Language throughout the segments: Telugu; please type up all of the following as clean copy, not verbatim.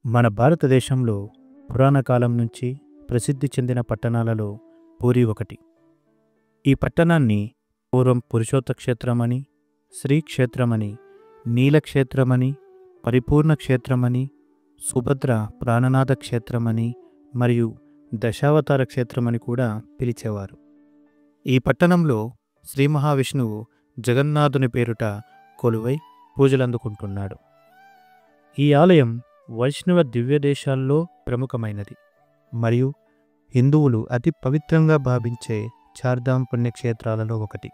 మన భారతదేశంలో పురాణ కాలం నుంచి ప్రసిద్ధి చెందిన పట్టణాలలో పూరి ఒకటి. ఈ పట్టణాన్ని పూర్వం పురుషోత్త క్షేత్రమని, శ్రీ క్షేత్రమని, నీలక్షేత్రమని, పరిపూర్ణ క్షేత్రమని, సుభద్ర ప్రాణనాథ క్షేత్రమని మరియు దశావతార క్షేత్రమని కూడా పిలిచేవారు. ఈ పట్టణంలో శ్రీ మహావిష్ణువు జగన్నాథుని పేరుట కొలువై పూజలందుకుంటున్నాడు. ఈ ఆలయం వైష్ణవ దివ్యదేశాల్లో ప్రముఖమైనది మరియు హిందువులు అతి పవిత్రంగా భావించే చార్ధామ్ పుణ్యక్షేత్రాలలో ఒకటి.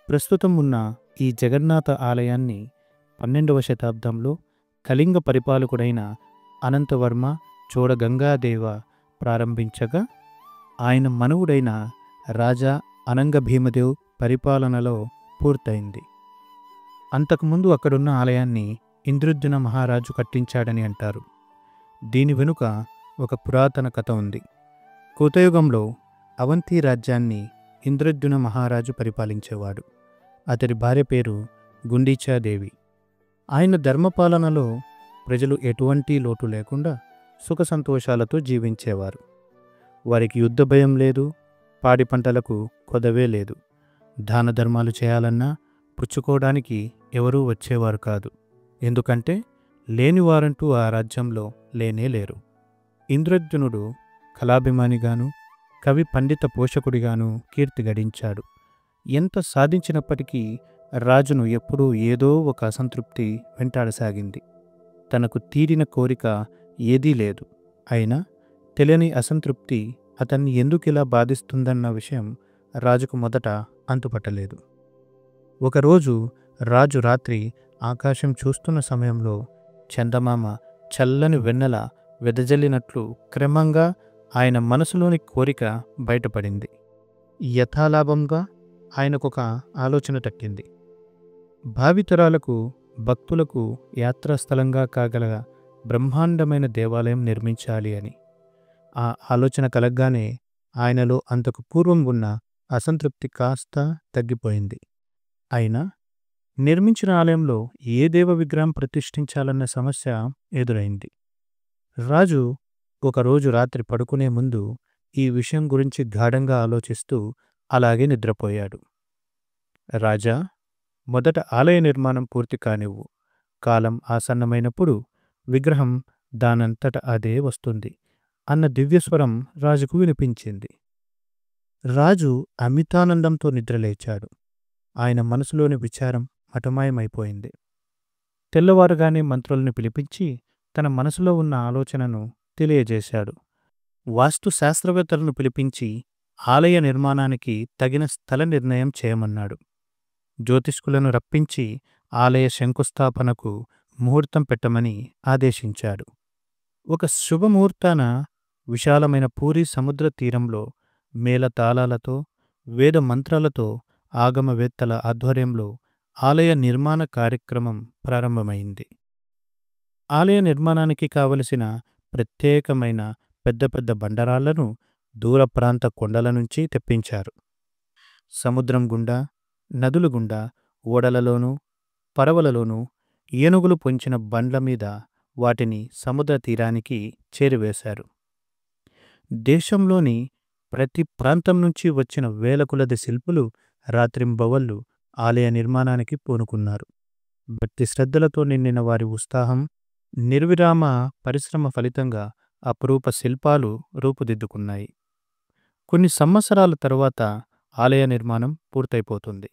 ప్రస్తుతం ఉన్న ఈ జగన్నాథ ఆలయాన్ని 12వ శతాబ్దంలో కళింగ పరిపాలకుడైన అనంతవర్మ చోడగంగాదేవ ప్రారంభించగా ఆయన మనవుడైన రాజా అనంగ భీమదేవ్ పరిపాలనలో పూర్తయింది. అంతకుముందు అక్కడున్న ఆలయాన్ని ఇంద్రుద్యున మహారాజు కట్టించాడని అంటారు. దీని వెనుక ఒక పురాతన కథ ఉంది. కృతయుగంలో అవంతి రాజ్యాన్ని ఇంద్రుద్యున మహారాజు పరిపాలించేవాడు. అతడి భార్య పేరు గుండీచాదేవి. ఆయన ధర్మపాలనలో ప్రజలు ఎటువంటి లోటు లేకుండా సుఖ సంతోషాలతో జీవించేవారు. వారికి యుద్ధ భయం లేదు, పాడి పంటలకు కొదవే లేదు. దాన ధర్మాలు చేయాలన్నా పుచ్చుకోవడానికి ఎవరూ వచ్చేవారు కాదు. ఎందుకంటే లేనివారంటూ ఆ రాజ్యంలో లేనేలేరు. ఇంద్రద్యునుడు కళాభిమానిగాను కవి పండిత పోషకుడిగాను కీర్తి గడించాడు. ఎంత సాధించినప్పటికీ రాజును ఎప్పుడూ ఏదో ఒక అసంతృప్తి వెంటాడసాగింది. తనకు తీరిన కోరిక ఏదీ లేదు. అయినా తెలియని అసంతృప్తి అతన్ని ఎందుకిలా బాధిస్తుందన్న విషయం రాజుకు మొదట అంతుపట్టలేదు. ఒకరోజు రాజు రాత్రి ఆకాశం చూస్తున్న సమయంలో చందమామ చల్లని వెన్నెల వెదజల్లినట్లు క్రమంగా ఆయన మనసులోని కోరిక బయటపడింది. యథాలాభంగా ఆయనకొక ఆలోచన తట్టింది. భావితరాలకు భక్తులకు యాత్రాస్థలంగా కాగల బ్రహ్మాండమైన దేవాలయం నిర్మించాలి అని. ఆ ఆలోచన కలగ్గానే ఆయనలో అంతకు పూర్వం ఉన్న అసంతృప్తి కాస్త తగ్గిపోయింది. అయినా నిర్మించిన ఆలయంలో ఏ దేవ విగ్రహం ప్రతిష్ఠించాలన్న సమస్య ఎదురైంది. రాజు ఒకరోజు రాత్రి పడుకునే ముందు ఈ విషయం గురించి గాఢంగా ఆలోచిస్తూ అలాగే నిద్రపోయాడు. రాజా, మొదట ఆలయ నిర్మాణం పూర్తి కానివ్వు. కాలం ఆసన్నమైనప్పుడు విగ్రహం దానంతట అదే వస్తుంది అన్న దివ్యస్వరం రాజుకు వినిపించింది. రాజు అమితానందంతో నిద్రలేచాడు. ఆయన మనసులోని విచారం మటమాయమైపోయింది. తెల్లవారుగానే మంత్రుల్ని పిలిపించి తన మనసులో ఉన్న ఆలోచనను తెలియజేశాడు. వాస్తు శాస్త్రవేత్తలను పిలిపించి ఆలయ నిర్మాణానికి తగిన స్థల నిర్ణయం చేయమన్నాడు. జ్యోతిష్కులను రప్పించి ఆలయ శంకుస్థాపనకు ముహూర్తం పెట్టమని ఆదేశించాడు. ఒక శుభముహూర్తాన విశాలమైన పూరీ సముద్ర తీరంలో మేళతాళాలతో వేద మంత్రాలతో ఆగమవేత్తల ఆధ్వర్యంలో ఆలయ నిర్మాణ కార్యక్రమం ప్రారంభమైంది. ఆలయ నిర్మాణానికి కావలసిన ప్రత్యేకమైన పెద్ద పెద్ద బండరాళ్లను దూర ప్రాంత కొండల నుంచి తెప్పించారు. సముద్రం గుండా, నదుల గుండా, ఓడలలోనూ పడవలలోనూ ఏనుగులు పొంచిన బండ్ల మీద వాటిని సముద్ర తీరానికి చేరివేశారు. దేశంలోని ప్రతి ప్రాంతం నుంచి వచ్చిన వేల కొలది శిల్పులు రాత్రింబవళ్లు ఆలయ నిర్మాణానికి పూనుకున్నారు. భక్తి శ్రద్ధలతో నిండిన వారి ఉత్సాహం, నిర్విరామ పరిశ్రమ ఫలితంగా అపురూప శిల్పాలు రూపుదిద్దుకున్నాయి. కొన్ని సంవత్సరాల తరువాత ఆలయ నిర్మాణం పూర్తయిపోతుంది.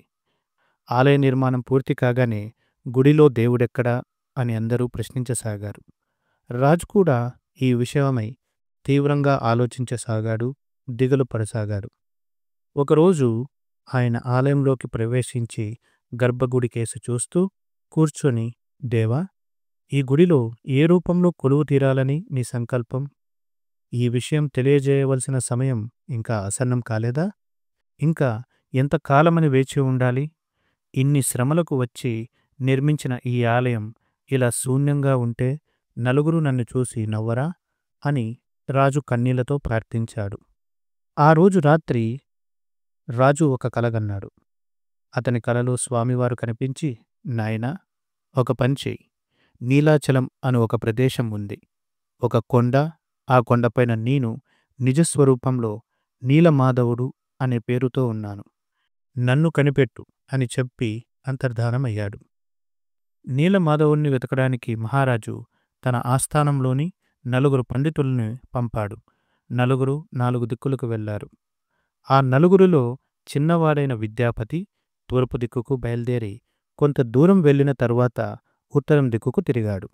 ఆలయ నిర్మాణం పూర్తి కాగానే గుడిలో దేవుడెక్కడా అని అందరూ ప్రశ్నించసాగారు. రాజు కూడా ఈ విషయమై తీవ్రంగా ఆలోచించసాగాడు, దిగులు పడసాగాడు. ఒకరోజు ఆయన ఆలయంలోకి ప్రవేశించి గర్భగుడి కేసి చూస్తూ కూర్చొని, దేవా, ఈ గుడిలో ఏ రూపంలో కొలువు తీరాలని నీ సంకల్పం? ఈ విషయం తెలియజేయవలసిన సమయం ఇంకా ఆసన్నం కాలేదా? ఇంకా ఎంతకాలమని వేచి ఉండాలి? ఇన్ని శ్రమలకు వచ్చి నిర్మించిన ఈ ఆలయం ఇలా శూన్యంగా ఉంటే నలుగురు నన్ను చూసి నవ్వరా అని రాజు కన్నీళ్లతో ప్రార్థించాడు. ఆ రోజు రాత్రి రాజు ఒక కలగన్నాడు. అతని కలలో స్వామివారు కనిపించి, నాయనా, ఒక పని చెయ్యి. నీలాచలం అను ఒక ప్రదేశం ఉంది. ఒక కొండ, ఆ కొండపైన నేను నిజస్వరూపంలో నీలమాధవుడు అనే పేరుతో ఉన్నాను. నన్ను కనిపెట్టు అని చెప్పి అంతర్ధానమయ్యాడు. నీలమాధవుణ్ణి వెతకడానికి మహారాజు తన ఆస్థానంలోని నలుగురు పండితుల్ని పంపాడు. నలుగురు 4 దిక్కులకు వెళ్లారు. ఆ నలుగురిలో చిన్నవాడైన విద్యాపతి తూర్పు దిక్కుకు బయలుదేరి కొంత దూరం వెళ్ళిన తరువాత ఉత్తరం దిక్కుకు తిరిగాడు.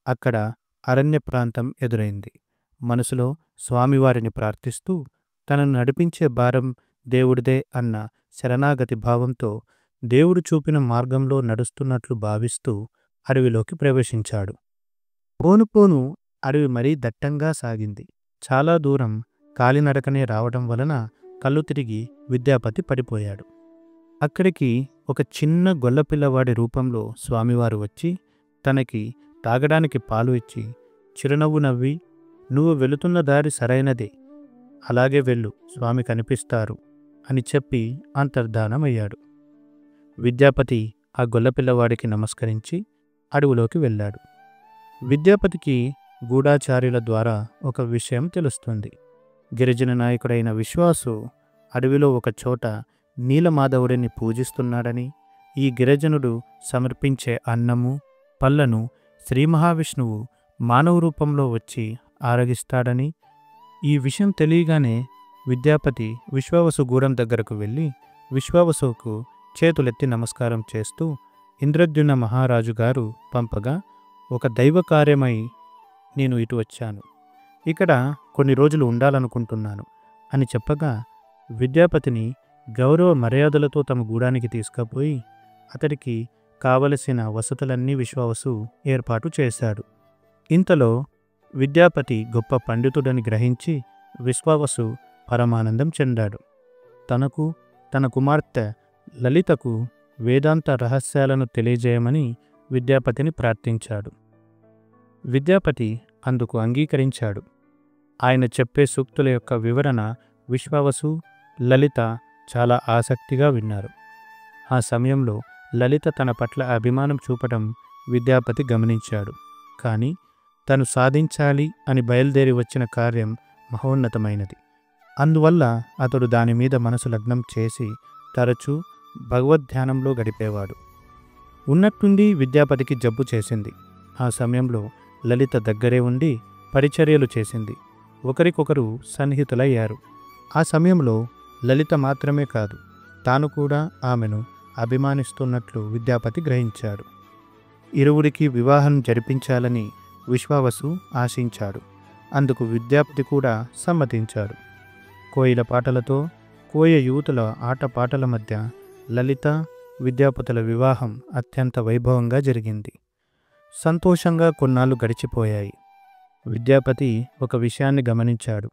అక్కడ అరణ్య ప్రాంతం ఎదురైంది. మనసులో స్వామివారిని ప్రార్థిస్తూ తనను నడిపించే భారం దేవుడిదే అన్న శరణాగతి భావంతో దేవుడు చూపిన మార్గంలో నడుస్తున్నట్లు భావిస్తూ అడవిలోకి ప్రవేశించాడు. పోను పోను అడవి మరీ దట్టంగా సాగింది. చాలా దూరం కాలినడకనే రావడం వలన కళ్ళు తిరిగి విద్యాపతి పడిపోయాడు. అక్కడికి ఒక చిన్న గొల్లపిల్లవాడి రూపంలో స్వామివారు వచ్చి తనకి తాగడానికి పాలు ఇచ్చి చిరునవ్వు నవ్వి, "నువ్వు వెళుతున్న దారి సరైనదే, అలాగే వెళ్ళు, స్వామి కనిపిస్తారు" అని చెప్పి అంతర్ధానమయ్యాడు. విద్యాపతి ఆ గొల్లపిల్లవాడికి నమస్కరించి అడవిలోకి వెళ్ళాడు. విద్యాపతికి గూఢాచార్యుల ద్వారా ఒక విషయం తెలుస్తుంది. గిరిజన నాయకుడైన విశ్వాసు అడవిలో ఒక చోట నీలమాధవుడిని పూజిస్తున్నాడని, ఈ గిరిజనుడు సమర్పించే అన్నము, పళ్లను శ్రీ మహావిష్ణువు మానవ రూపంలో వచ్చి ఆరగిస్తాడని, ఈ విషయం తెలియగానే విద్యాపతి విశ్వావసు గూడెం దగ్గరకు వెళ్ళి విశ్వావసుకు చేతులెత్తి నమస్కారం చేస్తూ, ఇంద్రద్యుమ్న మహారాజు గారు పంపగా ఒక దైవ కార్యమై నేను ఇటు వచ్చాను. ఇక్కడ కొన్ని రోజులు ఉండాలనుకుంటున్నాను అని చెప్పగా విద్యాపతిని గౌరవ మర్యాదలతో తమ గూడానికి తీసుకుపోయి అతడికి కావలసిన వసతులన్నీ విశ్వావసు ఏర్పాటు చేశాడు. ఇంతలో విద్యాపతి గొప్ప పండితుడని గ్రహించి విశ్వావసు పరమానందం చెందాడు. తనకు తన కుమార్తె లలితకు వేదాంత రహస్యాలను తెలియజేయమని విద్యాపతిని ప్రార్థించాడు. విద్యాపతి అందుకు అంగీకరించాడు. ఆయన చెప్పే సూక్తుల యొక్క వివరణ విశ్వావసు, లలిత చాలా ఆసక్తిగా విన్నారు. ఆ సమయంలో లలిత తన పట్ల అభిమానం చూపటం విద్యాపతి గమనించాడు. కానీ తను సాధించాలి అని బయలుదేరి వచ్చిన కార్యం మహోన్నతమైనది. అందువల్ల అతడు దానిమీద మనసు లగ్నం చేసి తరచూ భగవద్ధ్యానంలో గడిపేవాడు. ఉన్నట్టుండి విద్యాపతికి జబ్బు చేసింది. ఆ సమయంలో లలిత దగ్గరే ఉండి పరిచర్యలు చేసింది. ఒకరికొకరు సన్నిహితులయ్యారు. ఆ సమయంలో లలిత మాత్రమే కాదు, తాను కూడా ఆమెను అభిమానిస్తున్నట్లు విద్యాపతి గ్రహించాడు. ఇరువురికి వివాహం జరిపించాలని విశ్వావసు ఆశించాడు. అందుకు విద్యాపతి కూడా సమ్మతించాడు. కోయిల పాటలతో, కోయ యువతుల ఆటపాటల మధ్య లలిత విద్యాపతుల వివాహం అత్యంత వైభవంగా జరిగింది. సంతోషంగా కొన్నాళ్ళు గడిచిపోయాయి. విద్యాపతి ఒక విషయాన్ని గమనించాడు.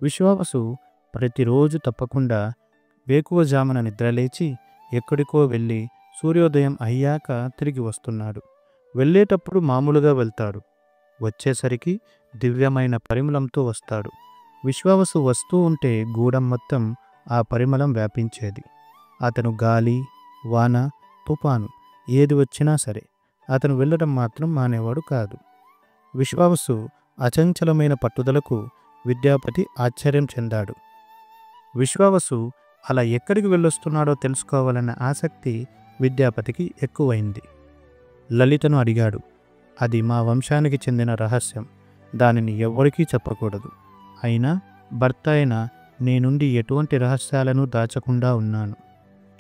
విశ్వావసు ప్రతిరోజు తప్పకుండా వేకువజామున నిద్రలేచి ఎక్కడికో వెళ్ళి సూర్యోదయం అయ్యాక తిరిగి వస్తున్నాడు. వెళ్ళేటప్పుడు మామూలుగా వెళ్తాడు, వచ్చేసరికి దివ్యమైన పరిమళంతో వస్తాడు. విశ్వావసు వస్తూ ఉంటే గూడెం మొత్తం ఆ పరిమళం వ్యాపించేది. అతను గాలి, వాన, తుఫాను ఏది వచ్చినా సరే అతను వెళ్ళడం మాత్రం మానేవాడు కాదు. విశ్వావసు అచంచలమైన పట్టుదలకు విద్యాపతి ఆశ్చర్యం చెందాడు. విశ్వావసు అలా ఎక్కడికి వెళ్ళొస్తున్నాడో తెలుసుకోవాలన్న ఆసక్తి విద్యాపతికి ఎక్కువైంది. లలితను అడిగాడు. అది మా వంశానికి చెందిన రహస్యం, దానిని ఎవ్వరికీ చెప్పకూడదు. అయినా భర్త అయిన నేనుండి ఎటువంటి రహస్యాలను దాచకుండా ఉన్నాను.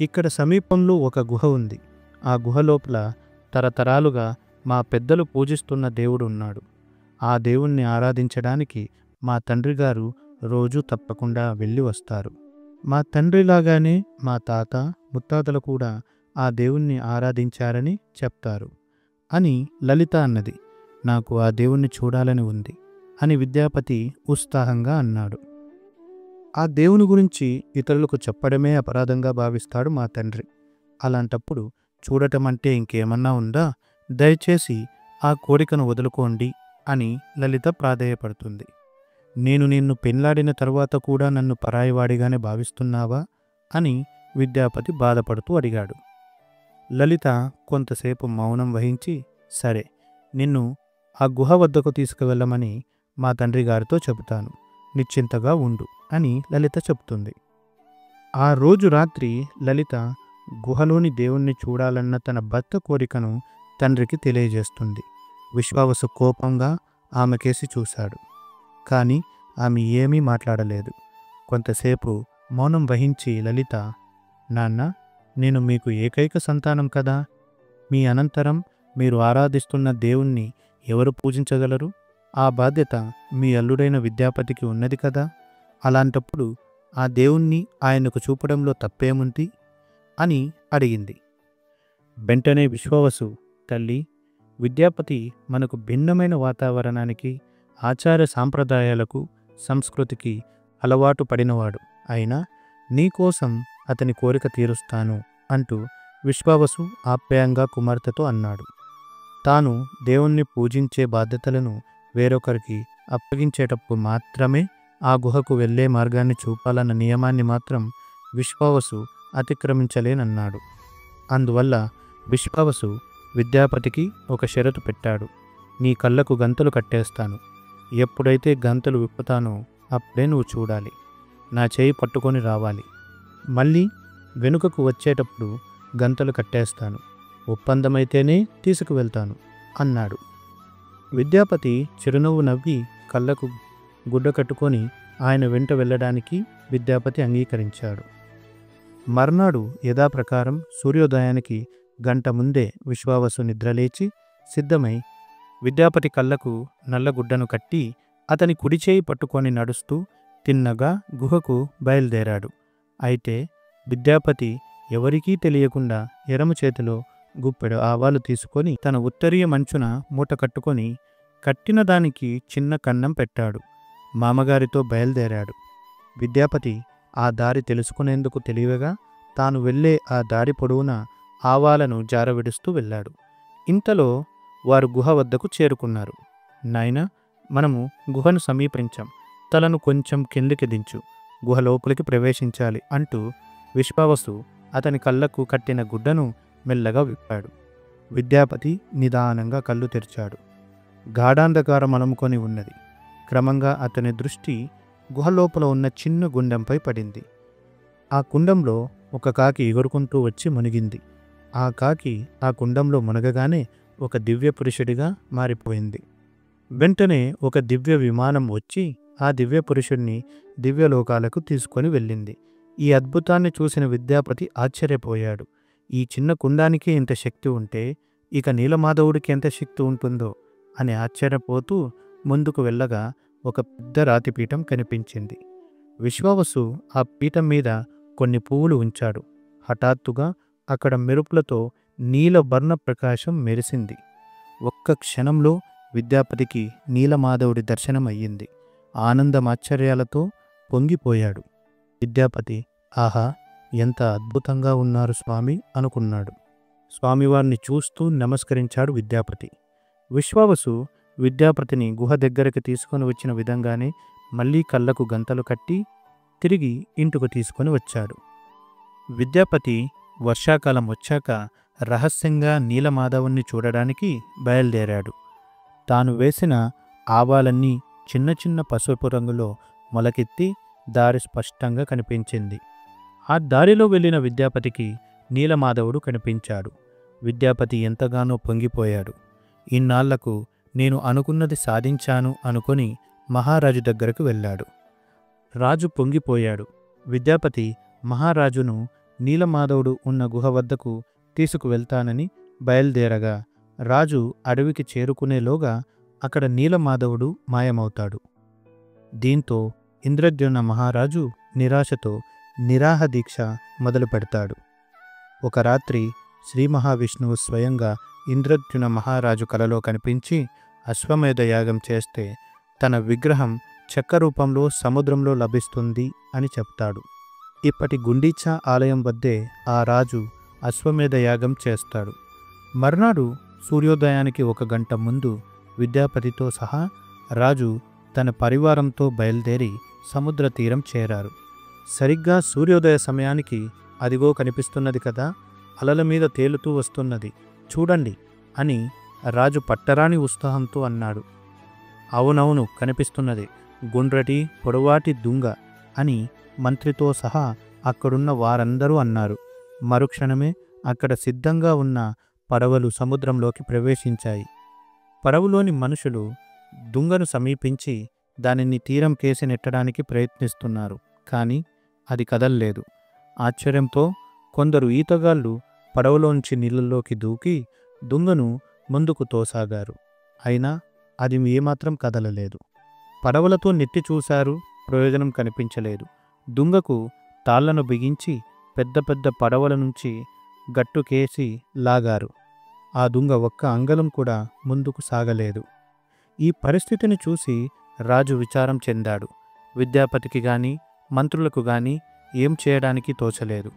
ఇక్కడ సమీపంలో ఒక గుహ ఉంది. ఆ గుహ లోపల తరతరాలుగా మా పెద్దలు పూజిస్తున్న దేవుడు ఉన్నాడు. ఆ దేవుణ్ణి ఆరాధించడానికి మా తండ్రి గారు రోజూ తప్పకుండా వెళ్ళి వస్తారు. మా తండ్రిలాగానే మా తాత ముత్తాతలు కూడా ఆ దేవుణ్ణి ఆరాధించారని చెప్తారు అని లలిత అన్నది. నాకు ఆ దేవుణ్ణి చూడాలని ఉంది అని విద్యాపతి ఉత్సాహంగా అన్నాడు. ఆ దేవుని గురించి ఇతరులకు చెప్పడమే అపరాధంగా భావిస్తాడు మా తండ్రి. అలాంటప్పుడు చూడటం అంటే ఇంకేమన్నా ఉందా? దయచేసి ఆ కోరికను వదులుకోండి అని లలిత ప్రాధేయపడుతుంది. నేను నిన్ను పెళ్లాడిన తరువాత కూడా నన్ను పరాయివాడిగానే భావిస్తున్నావా అని విద్యాపతి బాధపడుతూ అడిగాడు. లలిత కొంతసేపు మౌనం వహించి, సరే నిన్ను ఆ గుహ వద్దకు తీసుకువెళ్ళమని మా తండ్రి గారితో చెబుతాను. నిశ్చింతగా ఉండు అని లలిత చెప్తుంది. ఆ రోజు రాత్రి లలిత గుహలోని దేవుణ్ణి చూడాలన్న తన భర్త కోరికను తండ్రికి తెలియజేస్తుంది. విశ్వావసు కోపంగా ఆమెకేసి చూశాడు. కాని ఆమె ఏమీ మాట్లాడలేదు. కొంతసేపు మౌనం వహించి లలిత, నాన్న, నేను మీకు ఏకైక సంతానం కదా. మీ అనంతరం మీరు ఆరాధిస్తున్న దేవుణ్ణి ఎవరు పూజించగలరు? ఆ బాధ్యత మీ అల్లుడైన విద్యాపతికి ఉన్నది కదా. అలాంటప్పుడు ఆ దేవుణ్ణి ఆయనకు చూపడంలో తప్పేముంది అని అడిగింది. వెంటనే విశ్వావసు, తల్లి, విద్యాపతి మనకు భిన్నమైన వాతావరణానికి, ఆచార సాంప్రదాయాలకు, సంస్కృతికి అలవాటు పడినవాడు. అయినా నీకోసం అతని కోరిక తీరుస్తాను అంటూ విశ్వావసు ఆప్యాయంగా కుమార్తెతో అన్నాడు. తాను దేవుణ్ణి పూజించే బాధ్యతలను వేరొకరికి అప్పగించేటప్పుడు మాత్రమే ఆ గుహకు వెళ్లే మార్గాన్ని చూపాలన్న నియమాన్ని మాత్రం విశ్వావసు అతిక్రమించలేనన్నాడు. అందువల్ల విశ్వావసు విద్యాపతికి ఒక షరతు పెట్టాడు. నీ కళ్ళకు గంతలు కట్టేస్తాను. ఎప్పుడైతే గంతలు విప్పుతానో అప్పుడే నువ్వు చూడాలి. నా చేయి పట్టుకొని రావాలి. మళ్ళీ వెనుకకు వచ్చేటప్పుడు గంతలు కట్టేస్తాను. ఒప్పందమైతేనే తీసుకువెళ్తాను అన్నాడు. విద్యాపతి చిరునవ్వు నవ్వి కళ్ళకు గుడ్డ కట్టుకొని ఆయన వెంట వెళ్ళడానికి విద్యాపతి అంగీకరించాడు. మర్నాడు యథాప్రకారం సూర్యోదయానికి గంట ముందే విశ్వావసు నిద్రలేచి సిద్ధమై విద్యాపతి కళ్ళకు నల్లగుడ్డను కట్టి అతని కుడిచేయి పట్టుకొని నడుస్తూ తిన్నగా గుహకు బయలుదేరాడు. అయితే విద్యాపతి ఎవరికీ తెలియకుండా ఎడమ చేతిలో గుప్పెడు ఆవాలు తీసుకొని తన ఉత్తరీయ మంచున మూట కట్టుకొని కట్టిన దానికి చిన్న కన్నం పెట్టాడు. మామగారితో బయలుదేరాడు. విద్యాపతి ఆ దారి తెలుసుకునేందుకు తెలియగా తాను వెళ్లే ఆ దారి పొడవునా ఆవాలను జారవిడుస్తూ వెళ్ళాడు. ఇంతలో వారు గుహ వద్దకు చేరుకున్నారు. నాయనా, మనము గుహను సమీపించాం. తలను కొంచెం కిందికి దించు. గుహ లోపలికి ప్రవేశించాలి అంటూ విశ్వావసు అతని కళ్ళకు కట్టిన గుడ్డను మెల్లగా విప్పాడు. విద్యాపతి నిదానంగా కళ్ళు తెరిచాడు. గాఢాంధకారం అలుముకొని ఉన్నది. క్రమంగా అతని దృష్టి గుహలోపల ఉన్న చిన్న గుండంపై పడింది. ఆ కుండంలో ఒక కాకి ఎగురుకుంటూ వచ్చి మునిగింది. ఆ కాకి ఆ కుండంలో మునగగానే ఒక దివ్య పురుషుడిగా మారిపోయింది. వెంటనే ఒక దివ్య విమానం వచ్చి ఆ దివ్య పురుషుడిని దివ్యలోకాలకు తీసుకొని వెళ్ళింది. ఈ అద్భుతాన్ని చూసిన విద్యాపతి ఆశ్చర్యపోయాడు. ఈ చిన్న కుండానికి ఇంత శక్తి ఉంటే ఇక నీలమాధవుడికి ఎంత శక్తి ఉంటుందో అని ఆశ్చర్యపోతూ ముందుకు వెళ్ళగా ఒక పెద్ద రాతిపీఠం కనిపించింది. విశ్వావసు ఆ పీఠం మీద కొన్ని పువ్వులు ఉంచాడు. హఠాత్తుగా అక్కడ మెరుపులతో నీలవర్ణ ప్రకాశం మెరిసింది. ఒక్క క్షణంలో విద్యాపతికి నీలమాధవుడి దర్శనం అయ్యింది. ఆనందమాశ్చర్యాలతో పొంగిపోయాడు. విద్యాపతి, ఆహా, ఎంత అద్భుతంగా ఉన్నారు స్వామి అనుకున్నాడు. స్వామివారిని చూస్తూ నమస్కరించాడు విద్యాపతి. విశ్వావసు విద్యాపతిని గుహ దగ్గరికి తీసుకొని వచ్చిన విధంగానే మళ్ళీ కళ్ళకు గంతలు కట్టి తిరిగి ఇంటికి తీసుకొని వచ్చాడు. విద్యాపతి వర్షాకాలం వచ్చాక రహస్యంగా నీలమాధవుణ్ణి చూడడానికి బయలుదేరాడు. తాను వేసిన ఆవాలన్నీ చిన్న చిన్న పసుపు రంగులో మొలకెత్తి దారి స్పష్టంగా కనిపించింది. ఆ దారిలో వెళ్ళిన విద్యాపతికి నీలమాధవుడు కనిపించాడు. విద్యాపతి ఎంతగానో పొంగిపోయాడు. ఇన్నాళ్లకు నేను అనుకున్నది సాధించాను అనుకొని మహారాజు దగ్గరకు వెళ్ళాడు. రాజు పొంగిపోయాడు. విద్యాపతి మహారాజును నీలమాధవుడు ఉన్న గుహ వద్దకు తీసుకువెళ్తానని బయలుదేరగా రాజు అడవికి చేరుకునేలోగా అక్కడ నీలమాధవుడు మాయమవుతాడు. దీంతో ఇంద్రద్యుమ్న మహారాజు నిరాశతో నిరాహదీక్ష మొదలు పెడతాడు. ఒక రాత్రి శ్రీ మహావిష్ణువు స్వయంగా ఇంద్రద్యుమ్న మహారాజు కలలో కనిపించి అశ్వమేధ యాగం చేస్తే తన విగ్రహం చెక్క రూపంలో సముద్రంలో లభిస్తుంది అని చెప్తాడు. ఇప్పటి గుండీచా ఆలయం వద్దే ఆ రాజు అశ్వమేధ యాగం చేస్తాడు. మర్నాడు సూర్యోదయానికి 1 గంట ముందు విద్యాపతితో సహా రాజు తన పరివారంతో బయలుదేరి సముద్ర తీరం చేరారు. సరిగ్గా సూర్యోదయ సమయానికి అదిగో కనిపిస్తున్నది కదా, అలల మీద తేలుతూ వస్తున్నది చూడండి అని రాజు పట్టరాని ఉత్సాహంతో అన్నాడు. అవునవును, కనిపిస్తున్నది, గుండ్రటి పొడవాటి దుంగ అని మంత్రితో సహా అక్కడున్న వారందరూ అన్నారు. మరుక్షణమే అక్కడ సిద్ధంగా ఉన్న పడవలు సముద్రంలోకి ప్రవేశించాయి. పడవలోని మనుషులు దుంగను సమీపించి దానిని తీరం కేసి నెట్టడానికి ప్రయత్నిస్తున్నారు. కానీ అది కదల్లేదు. ఆశ్చర్యంతో కొందరు ఈతగాళ్ళు పడవలోంచి నీళ్ళల్లోకి దూకి దుంగను ముందుకు తోసాగారు. అయినా అది ఏమాత్రం కదలలేదు. పడవలతో నెట్టి చూశారు, ప్రయోజనం కనిపించలేదు. దుంగకు తాళ్లను బిగించి పెద్ద పెద్ద పడవల నుంచి గట్టుకేసి లాగారు. ఆ దుంగ ఒక్క అంగళం కూడా ముందుకు సాగలేదు. ఈ పరిస్థితిని చూసి రాజు విచారం చెందాడు. విద్యాపతికి గాని మంత్రులకు గాని ఏం చేయడానికి తోచలేదు.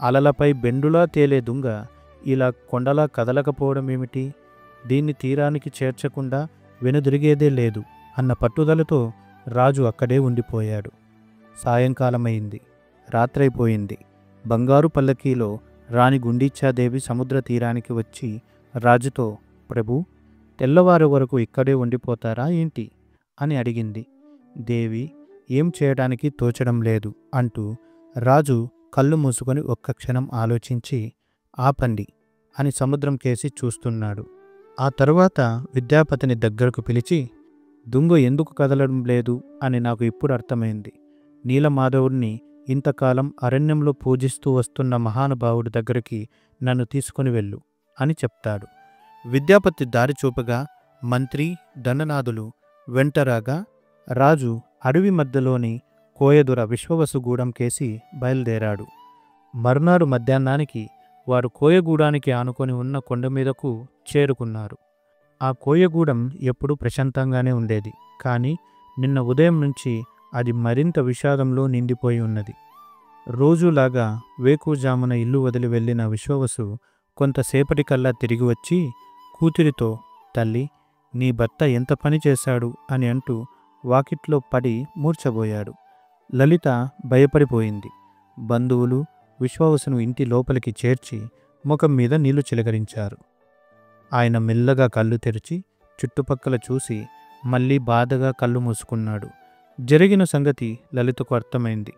అలలపై బెండులా తేలే దుంగ ఇలా కొండలా కదలకపోవడం ఏమిటి? దీన్ని తీరానికి చేర్చకుండా వెనుదిరిగేదే లేదు అన్న పట్టుదలతో రాజు అక్కడే ఉండిపోయాడు. సాయంకాలమైంది. రాత్రైపోయింది. బంగారు పల్లకీలో రాణి గుండీచాదేవి సముద్ర తీరానికి వచ్చి రాజుతో, ప్రభూ, తెల్లవారు వరకు ఇక్కడే ఉండిపోతారా ఏంటి అని అడిగింది. దేవి, ఏం చేయడానికి తోచడం లేదు అంటూ రాజు కళ్ళు మూసుకొని ఒక్క క్షణం ఆలోచించి, ఆపండి అని సముద్రం కేసి చూస్తున్నాడు. ఆ తరువాత విద్యాపతిని దగ్గరకు పిలిచి, దుంగ ఎందుకు కదలడం లేదు అని నాకు ఇప్పుడు అర్థమైంది. నీలమాధవుడిని ఇంతకాలం అరణ్యంలో పూజిస్తూ వస్తున్న మహానుభావుడి దగ్గరికి నన్ను తీసుకుని వెళ్ళు అని చెప్తాడు. విద్యాపతి దారి చూపగా మంత్రి దండనాథులు వెంటరాగా రాజు అడవి మధ్యలోని కోయదుర విశ్వవసుగూడెం కేసి బయలుదేరాడు. మరునాడు మధ్యాహ్నానికి వారు కోయగూడానికి ఆనుకొని ఉన్న కొండ మీదకు చేరుకున్నారు. ఆ కోయగూడెం ఎప్పుడూ ప్రశాంతంగానే ఉండేది. కానీ నిన్న ఉదయం నుంచి అది మరింత విషాదంలో నిండిపోయి ఉన్నది. రోజులాగా వేకుజామున ఇల్లు వదిలి వెళ్ళిన విశ్వవసు కొంతసేపటికల్లా తిరిగి వచ్చి కూతురితో, తల్లి, నీ భర్త ఎంత పని చేశాడు అని అంటూ వాకిట్లో పడి మూర్ఛబోయాడు. లలిత భయపడిపోయింది. బంధువులు విశ్వవసును ఇంటి లోపలికి చేర్చి ముఖం మీద నీళ్లు చిలకరించారు. ఆయన మెల్లగా కళ్ళు తెరిచి చుట్టుపక్కల చూసి మళ్ళీ బాధగా కళ్ళు మూసుకున్నాడు. జరిగిన సంగతి లలితకు అర్థమైంది.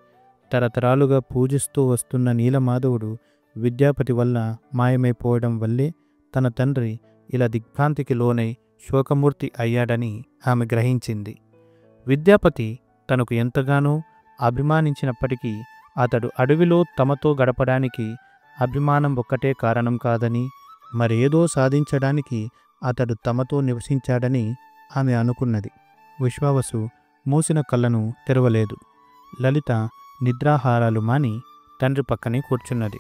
తరతరాలుగా పూజిస్తూ వస్తున్న నీలమాధవుడు విద్యాపతి వల్ల మాయమైపోవడం వల్లే తన తండ్రి ఇలా దిగ్భ్రాంతికి లోనై శోకమూర్తి అయ్యాడని ఆమె గ్రహించింది. విద్యాపతి తనకు ఎంతగానో అభిమానించినప్పటికీ అతడు అడవిలో తమతో గడపడానికి అభిమానం ఒక్కటే కారణం కాదని, మరేదో సాధించడానికి అతడు తమతో నివసించాడని ఆమె అనుకున్నది. విశ్వావసు మూసిన కళ్ళను తెరవలేదు. లలిత నిద్రాహారాలు మాని తండ్రి పక్కనే కూర్చున్నది.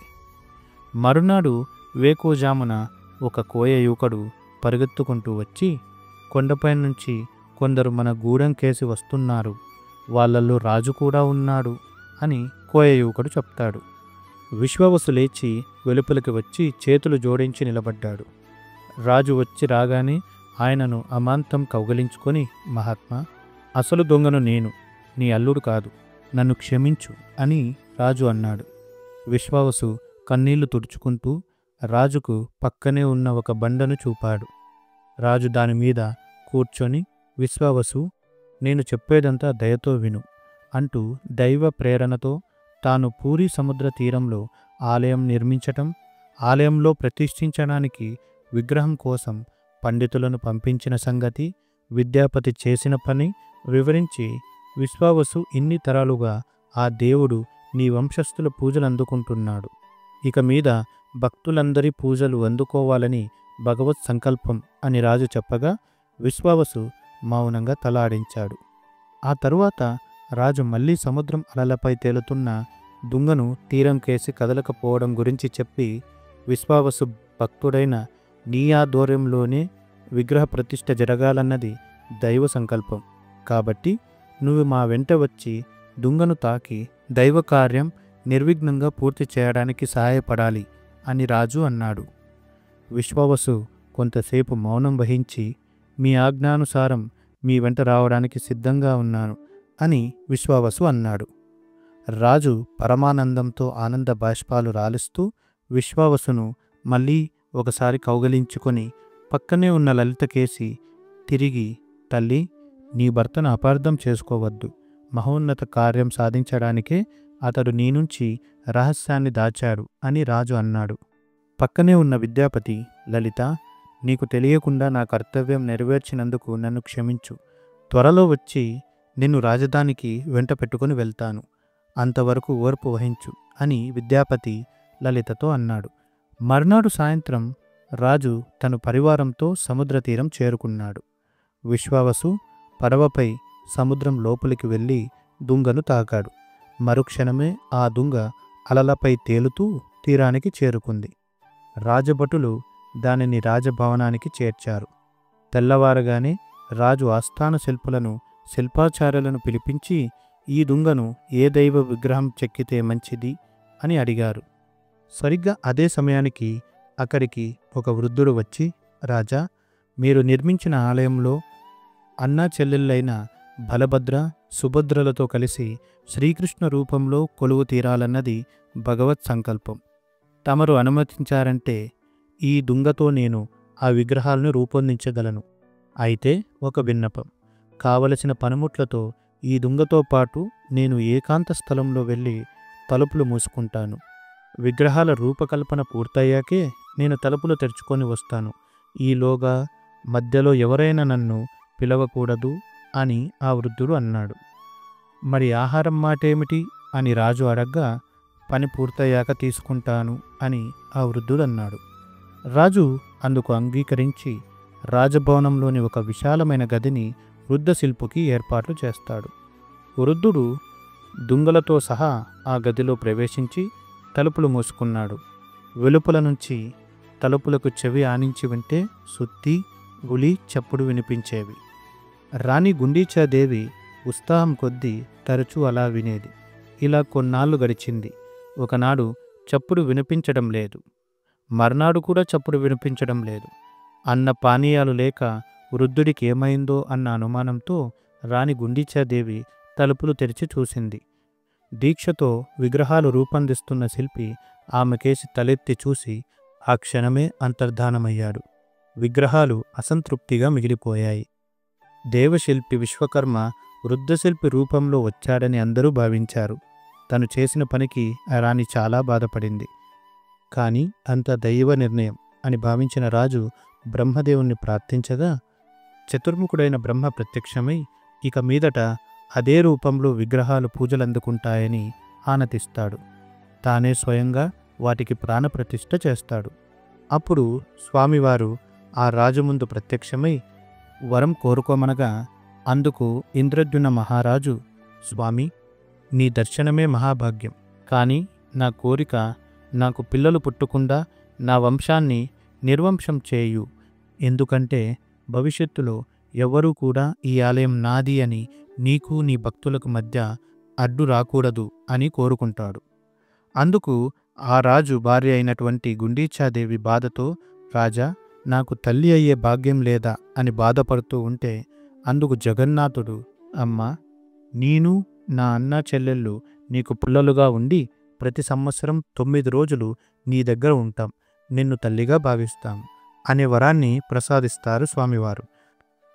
మరునాడు వేకువజామున ఒక కోయ యువకుడు పరిగెత్తుకుంటూ వచ్చి, కొండపై నుంచి కొందరు మన గూడెం కేసి వస్తున్నారు, వాళ్ళల్లో రాజు కూడా ఉన్నాడు అని కోయ యువకుడు చెప్తాడు. విశ్వవసు లేచి వెలుపలికి వచ్చి చేతులు జోడించి నిలబడ్డాడు. రాజు వచ్చి రాగానే ఆయనను అమాంతం కౌగలించుకొని, మహాత్మా, అసలు దొంగను నేను, నీ అల్లుడు కాదు, నన్ను క్షమించు అని రాజు అన్నాడు. విశ్వావసు కన్నీళ్లు తుడుచుకుంటూ రాజుకు పక్కనే ఉన్న ఒక బండను చూపాడు. రాజు దానిమీద కూర్చొని, విశ్వావసు, నేను చెప్పేదంతా దయతో విను అంటూ దైవ ప్రేరణతో తాను పూరీ సముద్ర తీరంలో ఆలయం నిర్మించటం, ఆలయంలో ప్రతిష్ఠించడానికి విగ్రహం కోసం పండితులను పంపించిన సంగతి, విద్యాపతి చేసిన పని వివరించి, విశ్వావసు ఇన్ని తరాలుగా ఆ దేవుడు నీ వంశస్థుల పూజలు అందుకుంటున్నాడు, ఇక మీద భక్తులందరి పూజలు అందుకోవాలని భగవత్ సంకల్పం అని రాజు చెప్పగా విశ్వావసు మౌనంగా తలాడించాడు. ఆ తరువాత రాజు మళ్ళీ సముద్రం అలలపై తేలుతున్న దుంగను తీరం కేసి కదలకపోవడం గురించి చెప్పి, విశ్వావసు భక్తుడైన నీ ఆధ్వర్యంలోనే విగ్రహ ప్రతిష్ఠ జరగాలన్నది దైవ సంకల్పం, కాబట్టి నువ్వు మా వెంట వచ్చి దుంగను తాకి దైవ కార్యం నిర్విఘ్నంగా పూర్తి చేయడానికి సహాయపడాలి అని రాజు అన్నాడు. విశ్వావసు కొంతసేపు మౌనం వహించి, మీ ఆజ్ఞానుసారం మీ వెంట రావడానికి సిద్ధంగా ఉన్నాను అని విశ్వావసు అన్నాడు. రాజు పరమానందంతో ఆనంద బాష్పాలు రాలుస్తూ విశ్వావసును మళ్ళీ ఒకసారి కౌగలించుకొని పక్కనే ఉన్న లలితకేసి తిరిగి, తల్లి, నీ భర్తను అపార్థం చేసుకోవద్దు. మహోన్నత కార్యం సాధించడానికే అతడు నీ నుంచి రహస్యాన్ని దాచాడు అని రాజు అన్నాడు. పక్కనే ఉన్న విద్యాపతి, లలిత, నీకు తెలియకుండా నా కర్తవ్యం నెరవేర్చినందుకు నన్ను క్షమించు. త్వరలో వచ్చి నిన్ను రాజధానికి వెంట పెట్టుకుని వెళ్తాను. అంతవరకు ఓర్పు వహించు అని విద్యాపతి లలితతో అన్నాడు. మర్నాడు సాయంత్రం రాజు తన పరివారంతో సముద్ర తీరం చేరుకున్నాడు. విశ్వావసు పడవపై సముద్రం లోపలికి వెళ్ళి దుంగను తాకాడు. మరుక్షణమే ఆ దుంగ అలలపై తేలుతూ తీరానికి చేరుకుంది. రాజభటులు దానిని రాజభవనానికి చేర్చారు. తెల్లవారగానే రాజు ఆస్థాన శిల్పులను, శిల్పాచార్యులను పిలిపించి ఈ దుంగను ఏ దైవ విగ్రహం చెక్కితే మంచిది అని అడిగారు. సరిగ్గా అదే సమయానికి అక్కడికి ఒక వృద్ధుడు వచ్చి, రాజా, మీరు నిర్మించిన ఆలయంలో అన్నా చెల్లెళ్ళైన బలభద్ర, సుభద్రలతో కలిసి శ్రీకృష్ణ రూపంలో కొలువు తీరాలన్నది భగవత్ సంకల్పం. తమరు అనుమతించారంటే ఈ దుంగతో నేను ఆ విగ్రహాలను రూపొందించగలను. అయితే ఒక విన్నపం, కావలసిన పనిముట్లతో ఈ దుంగతో పాటు నేను ఏకాంత స్థలంలో వెళ్ళి తలుపులు మూసుకుంటాను. విగ్రహాల రూపకల్పన పూర్తయ్యాకే నేను తలుపులు తెరుచుకొని వస్తాను. ఈలోగా మధ్యలో ఎవరైనా నన్ను పిలవకూడదు అని ఆ వృద్ధుడు అన్నాడు. మరి ఆహారం మాటేమిటి అని రాజు అడగ్గా, పని పూర్తయ్యాక తీసుకుంటాను అని ఆ వృద్ధుడు అన్నాడు. రాజు అందుకు అంగీకరించి రాజభవనంలోని ఒక విశాలమైన గదిని వృద్ధ శిల్పుకి ఏర్పాట్లు చేస్తాడు. వృద్ధుడు దుంగలతో సహా ఆ గదిలో ప్రవేశించి తలుపులు మూసుకున్నాడు. వెలుపల నుంచి తలుపులకు చెవి ఆనించి వింటే సుత్తి, గులి చప్పుడు వినిపించేవి. రాణి గుండీచాదేవి ఉత్సాహం కొద్దీ తరచూ అలా వినేది. ఇలా కొన్నాళ్ళు గడిచింది. ఒకనాడు చప్పుడు వినిపించడం లేదు. మర్నాడు కూడా చప్పుడు వినిపించడం లేదు. అన్న పానీయాలు లేక వృద్ధుడికి ఏమైందో అన్న అనుమానంతో రాణి గుండీచాదేవి తలుపులు తెరిచి చూసింది. దీక్షతో విగ్రహాలు రూపొందిస్తున్న శిల్పి ఆమెకేసి తలెత్తి చూసి ఆ క్షణమే అంతర్ధానమయ్యాడు. విగ్రహాలు అసంతృప్తిగా మిగిలిపోయాయి. దేవశిల్పి విశ్వకర్మ వృద్ధశిల్పి రూపంలో వచ్చాడని అందరూ భావించారు. తను చేసిన పనికి రాణి చాలా బాధపడింది. కానీ అంత దైవ నిర్ణయం అని భావించిన రాజు బ్రహ్మదేవుణ్ణి ప్రార్థించగా చతుర్ముఖుడైన బ్రహ్మ ప్రత్యక్షమై ఇక మీదట అదే రూపంలో విగ్రహాలు పూజలందుకుంటాయని ఆనతిస్తాడు. తానే స్వయంగా వాటికి ప్రాణప్రతిష్ఠ చేస్తాడు. అప్పుడు స్వామివారు ఆ రాజు ముందు ప్రత్యక్షమై వరం కోరుకోమనగా అందుకు ఇంద్రద్యుమ్న మహారాజు, స్వామి, నీ దర్శనమే మహాభాగ్యం. కానీ నా కోరిక, నాకు పిల్లలు పుట్టకుండా నా వంశాన్ని నిర్వంశం చేయు. ఎందుకంటే భవిష్యత్తులో ఎవరూ కూడా ఈ ఆలయం నాది అని నీకు నీ భక్తులకు మధ్య అడ్డు రాకూడదు అని కోరుకుంటాడు. అందుకు ఆ రాజు భార్య అయినటువంటి గుండీచాదేవి బాధతో, రాజా, నాకు తల్లి అయ్యే భాగ్యం లేదా అని బాధపడుతూ ఉంటే అందుకు జగన్నాథుడు, అమ్మా, నేను నా అన్నా చెల్లెళ్ళు నీకు పుల్లలుగా ఉండి ప్రతి సంవత్సరం 9 రోజులు నీ దగ్గర ఉంటాం, నిన్ను తల్లిగా భావిస్తాం అనే వరాన్ని ప్రసాదిస్తారు స్వామివారు.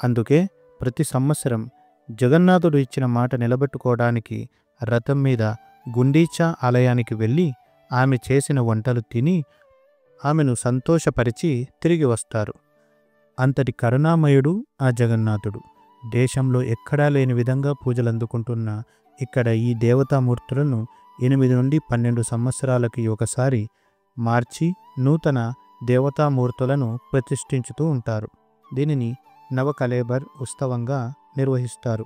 అందుకే ప్రతి సంవత్సరం జగన్నాథుడు ఇచ్చిన మాట నిలబెట్టుకోవడానికి రథం మీద గుండీచా ఆలయానికి వెళ్ళి ఆమె చేసిన వంటలు తిని ఆమెను సంతోషపరిచి తిరిగి వస్తారు. అంతటి కరుణామయుడు ఆ జగన్నాథుడు. దేశంలో ఎక్కడా లేని విధంగా పూజలందుకుంటున్న ఇక్కడ ఈ దేవతామూర్తులను 8 నుండి 12 సంవత్సరాలకి ఒకసారి మార్చి నూతన దేవతామూర్తులను ప్రతిష్ఠించుతూ ఉంటారు. దీనిని నవకళేబర్ ఉత్సవంగా నిర్వహిస్తారు.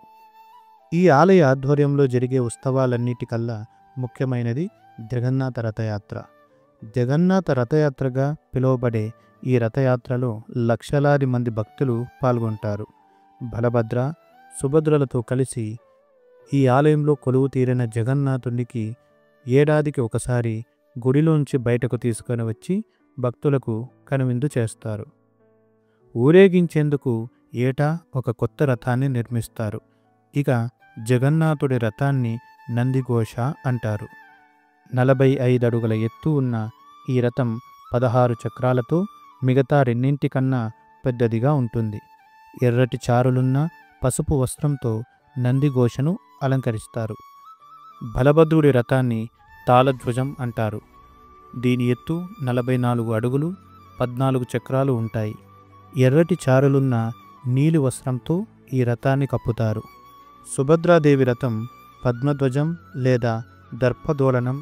ఈ ఆలయ ఆధ్వర్యంలో జరిగే ఉత్సవాలన్నిటికల్లా ముఖ్యమైనది జగన్నాథ రథయాత్ర. జగన్నాథ రథయాత్రగా పిలువబడే ఈ రథయాత్రలో లక్షలాది మంది భక్తులు పాల్గొంటారు. బలభద్ర, సుభద్రలతో కలిసి ఈ ఆలయంలో కొలువు తీరిన జగన్నాథునికి ఏడాదికి ఒకసారి గుడిలోంచి బయటకు తీసుకొని వచ్చి భక్తులకు కనువిందు చేస్తారు. ఊరేగించేందుకు ఏటా ఒక కొత్త రథాన్ని నిర్మిస్తారు. ఇక జగన్నాథుడి రథాన్ని నందిఘోష అంటారు. 45 అడుగుల ఎత్తు ఉన్న ఈ రథం 16 చక్రాలతో మిగతా రెండింటికన్నా పెద్దదిగా ఉంటుంది. ఎర్రటి చారులున్న పసుపు వస్త్రంతో నందిఘోషను అలంకరిస్తారు. బలభద్రుడి రథాన్ని తాళధ్వజం అంటారు. దీని ఎత్తు 44 అడుగులు, 14 చక్రాలు ఉంటాయి. ఎర్రటి చారులున్న నీలి వస్త్రంతో ఈ రథాన్ని కప్పుతారు. సుభద్రాదేవి రథం పద్మధ్వజం లేదా దర్పదోళనం,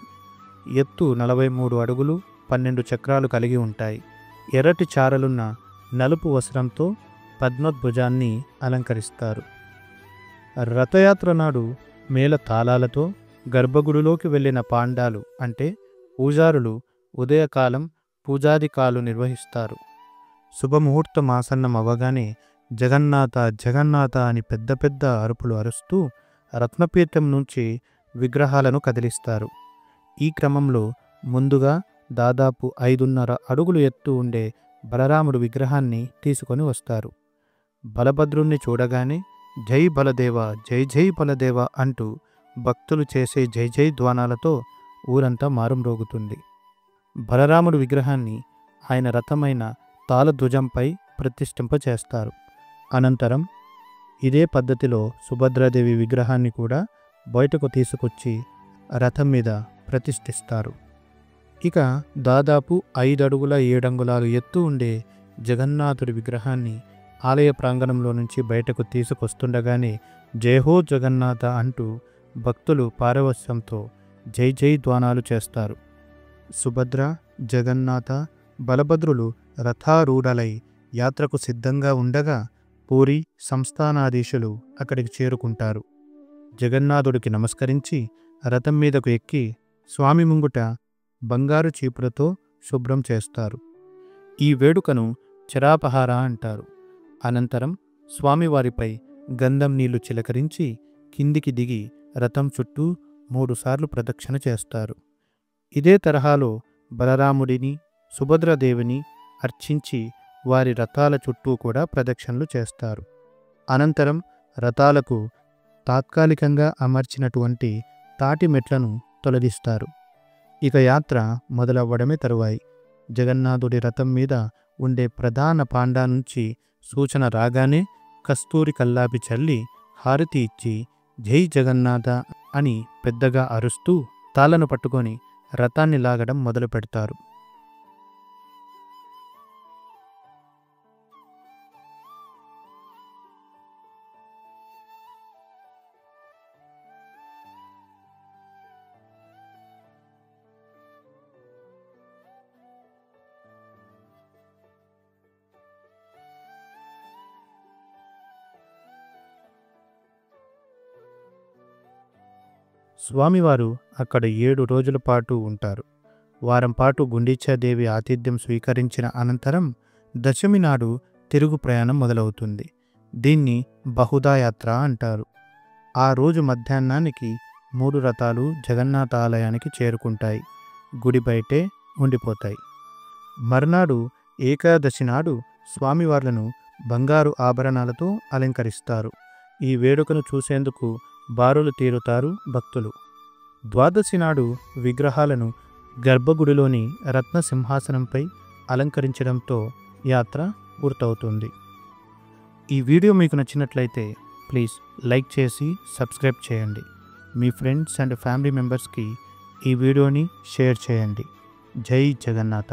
ఎత్తు 43 అడుగులు, 12 చక్రాలు కలిగి ఉంటాయి. ఎర్రటి చారలున్న నలుపు వస్త్రంతో పద్మధ్వజాన్ని అలంకరిస్తారు. రథయాత్ర నాడు మేళ తాళాలతో గర్భగుడిలోకి వెళ్ళిన పాండాలు అంటే పూజారులు ఉదయకాలం పూజాదికాలు నిర్వహిస్తారు. శుభముహూర్తం ఆసన్నం అవ్వగానే జగన్నాథ జగన్నాథ అని పెద్ద పెద్ద అరుపులు అరుస్తూ రత్నపీఠం నుంచి విగ్రహాలను కదిలిస్తారు. ఈ క్రమంలో ముందుగా దాదాపు 5.5 అడుగులు ఎత్తు ఉండే బలరాముడు విగ్రహాన్ని తీసుకొని వస్తారు. బలభద్రుణ్ణి చూడగానే జై బలదేవ జై జై బలదేవ అంటూ భక్తులు చేసే జై జై ధ్వానాలతో ఊరంతా మారుమ్రోగుతుంది. బలరాముడు విగ్రహాన్ని ఆయన రథమైన తాళధ్వజంపై ప్రతిష్ఠింపచేస్తారు. అనంతరం ఇదే పద్ధతిలో సుభద్రాదేవి విగ్రహాన్ని కూడా బయటకు తీసుకొచ్చి రథం మీద ప్రతిష్ఠిస్తారు. ఇక దాదాపు 5 అడుగుల 7 అంగుళాలు ఎత్తు ఉండే జగన్నాథుడి విగ్రహాన్ని ఆలయ ప్రాంగణంలో నుంచి బయటకు తీసుకొస్తుండగానే జయహో జగన్నాథ అంటూ భక్తులు పారవస్యంతో జై జై ధ్వానాలు చేస్తారు. సుభద్ర, జగన్నాథ, బలభద్రులు రథారూఢలై యాత్రకు సిద్ధంగా ఉండగా పూరి సంస్థానాధీశులు అక్కడికి చేరుకుంటారు. జగన్నాథుడికి నమస్కరించి రథం మీదకు ఎక్కి స్వామి ముంగుట బంగారు చీపురతో శుభ్రం చేస్తారు. ఈ వేడుకను చరాపహార అంటారు. అనంతరం స్వామివారిపై గంధం నీళ్లు చిలకరించి కిందికి దిగి రథం చుట్టూ 3 సార్లు ప్రదక్షిణ చేస్తారు. ఇదే తరహాలో బలరాముడిని, సుభద్రాదేవిని అర్చించి వారి రథాల చుట్టూ కూడా ప్రదక్షిణలు చేస్తారు. అనంతరం రథాలకు తాత్కాలికంగా అమర్చినటువంటి తాటి మెట్లను తొలగిస్తారు. ఇక యాత్ర మొదలవ్వడమే తరువాయి. జగన్నాథుడి రథం మీద ఉండే ప్రధాన పాండా నుంచి సూచన రాగానే కస్తూరి కల్లాపి చల్లి హారతి ఇచ్చి జై జగన్నాథ అని పెద్దగా అరుస్తూ తాళ్లను పట్టుకొని రథాన్ని లాగడం మొదలు పెడతారు. స్వామివారు అక్కడ 7 రోజుల పాటు ఉంటారు. వారం పాటు గుండీచాదేవి ఆతిథ్యం స్వీకరించిన అనంతరం దశమి నాడు తిరుగు ప్రయాణం మొదలవుతుంది. దీన్ని బహుదాయాత్ర అంటారు. ఆ రోజు మధ్యాహ్నానికి 3 రథాలు జగన్నాథ ఆలయానికి చేరుకుంటాయి. గుడి బయటే ఉండిపోతాయి. మర్నాడు ఏకాదశి నాడు స్వామివార్లను బంగారు ఆభరణాలతో అలంకరిస్తారు. ఈ వేడుకను చూసేందుకు బారులు తీరుతారు భక్తులు. ద్వాదశి నాడు విగ్రహాలను గర్భగుడిలోని రత్న సింహాసనంపై అలంకరించడంతో యాత్ర పూర్తవుతుంది. ఈ వీడియో మీకు నచ్చినట్లయితే ప్లీజ్ లైక్ చేసి సబ్స్క్రైబ్ చేయండి. మీ ఫ్రెండ్స్ అండ్ ఫ్యామిలీ మెంబర్స్కి ఈ వీడియోని షేర్ చేయండి. జై జగన్నాథ.